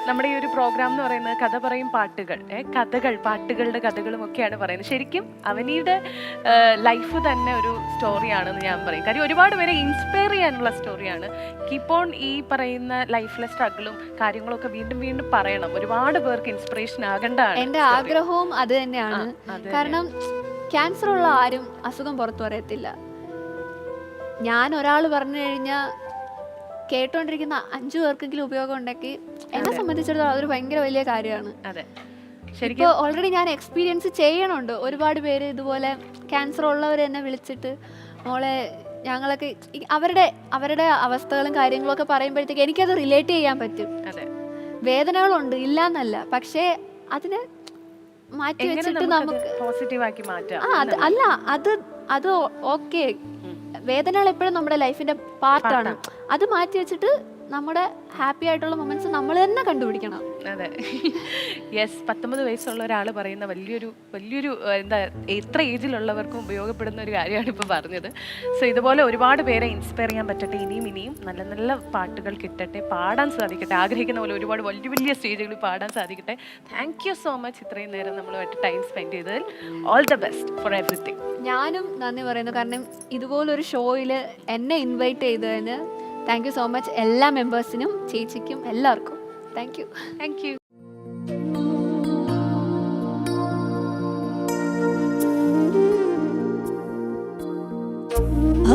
നമ്മുടെ ഈ ഒരു പ്രോഗ്രാം എന്ന് പറയുന്നത് കഥ പറയും പാട്ടുകൾ, പാട്ടുകളുടെ കഥകളും ഒക്കെയാണ് പറയുന്നത്. ശരിക്കും അവനിയുടെ ലൈഫ് തന്നെ ഒരു സ്റ്റോറിയാണെന്ന് ഞാൻ പറയും. കാര്യം ഒരുപാട് പേരെ ഇൻസ്പയർ ചെയ്യാനുള്ള സ്റ്റോറിയാണ്. കീപ്പ് ഓൺ ഈ പറയുന്ന ലൈഫിലെ സ്ട്രഗിളും കാര്യങ്ങളൊക്കെ വീണ്ടും വീണ്ടും പറയണം. ഒരുപാട് പേർക്ക് ഇൻസ്പിറേഷൻ ആകേണ്ടതാണ്. എൻ്റെ ആഗ്രഹവും അത് തന്നെയാണ്. കാരണം ക്യാൻസർ ഉള്ള ആരും അസുഖം പുറത്തു പറയത്തില്ല. ഞാൻ ഒരാൾ പറഞ്ഞു കഴിഞ്ഞാൽ കേട്ടോണ്ടിരിക്കുന്ന 5 പേർക്കെങ്കിലും ഉപയോഗം ഉണ്ടെങ്കിൽ എന്നെ സംബന്ധിച്ചിടത്തോളം അതൊരു ഭയങ്കര വലിയ കാര്യമാണ്. ഇപ്പോൾ ഓൾറെഡി ഞാൻ എക്സ്പീരിയൻസ് ചെയ്യണുണ്ട്. ഒരുപാട് പേര് ഇതുപോലെ ക്യാൻസർ ഉള്ളവർ എന്നെ വിളിച്ചിട്ട് മോളെ ഞങ്ങളൊക്കെ അവരുടെ അവസ്ഥകളും കാര്യങ്ങളും ഒക്കെ പറയുമ്പോഴത്തേക്ക് എനിക്കത് റിലേറ്റ് ചെയ്യാൻ പറ്റും. വേദനകളുണ്ട്, ഇല്ല എന്നല്ല, പക്ഷേ അതിനെ മാറ്റി വെച്ചിട്ട് നമുക്ക് പോസിറ്റീവാക്കി മാറ്റാം. അത് ഓക്കെ, വേദനകൾ എപ്പോഴും നമ്മുടെ ലൈഫിന്റെ പാർട്ടാണ്. അത് മാറ്റി വെച്ചിട്ട് നമ്മുടെ ഹാപ്പി ആയിട്ടുള്ള മൊമെന്റ്സ് നമ്മൾ തന്നെ കണ്ടുപിടിക്കണം. അതെ, യെസ്. 19 വയസ്സുള്ള ഒരാൾ പറയുന്ന വലിയൊരു എന്താ, എത്ര ഏജിലുള്ളവർക്കും ഉപയോഗപ്പെടുന്ന ഒരു കാര്യമാണ് ഇപ്പോൾ പറഞ്ഞത്. സോ ഇതുപോലെ ഒരുപാട് പേരെ ഇൻസ്പയർ ചെയ്യാൻ പറ്റട്ടെ. ഇനിയും നല്ല നല്ല പാട്ടുകൾ കിട്ടട്ടെ, പാടാൻ സാധിക്കട്ടെ, ആഗ്രഹിക്കുന്ന പോലെ ഒരുപാട് വലിയ സ്റ്റേജുകളിൽ പാടാൻ സാധിക്കട്ടെ. താങ്ക് യു സോ മച്ച് ഇത്രയും നേരം നമ്മളുമായിട്ട് ടൈം സ്പെൻഡ് ചെയ്തതിൽ. All the best for everything. ഞാനും നന്ദി പറയുന്നു. കാരണം ഇതുപോലൊരു ഷോയിൽ എന്നെ ഇൻവൈറ്റ് ചെയ്തതിന് താങ്ക് യു സോ മച്ച്. എല്ലാ മെമ്പേഴ്സിനും, ചേച്ചിക്കും, എല്ലാവർക്കും താങ്ക് യു. Thank you.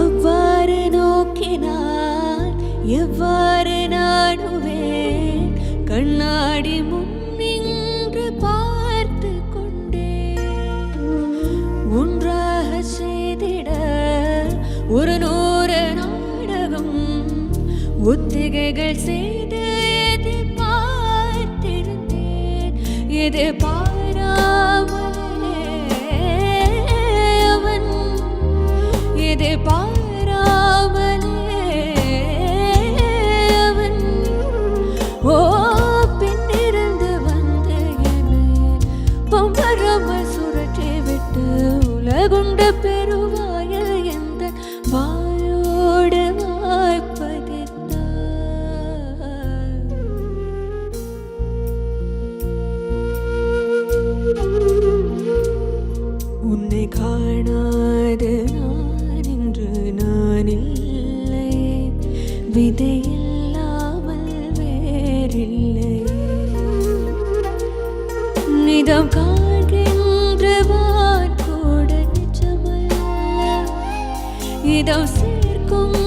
அவ்வாறு நோக்கினான் எவ்வாறு நாடுவேன், கண்ணாடி முன் நின்று பார்த்து கொண்டேன். ஒன்றாக செய்திட ஒரு 100 நாடகம் ஒத்திகைகள் செய்து எதிர்பார்த்திருந்தேன். எதிர்பாராமலே அவன் பின்னிருந்து வந்து என்னை பம்பரமல் சுழற்றி விட்டு உலகுண்ட பெருவாயில் எந்த வாயோடு வாய்ப்பதித்தார். உன்னை காணாது விதையில்லாமல் வேறில்லை. நிதம் காண்கின்றவான் கூட நிஜமல்ல, இதம் சேர்க்கும்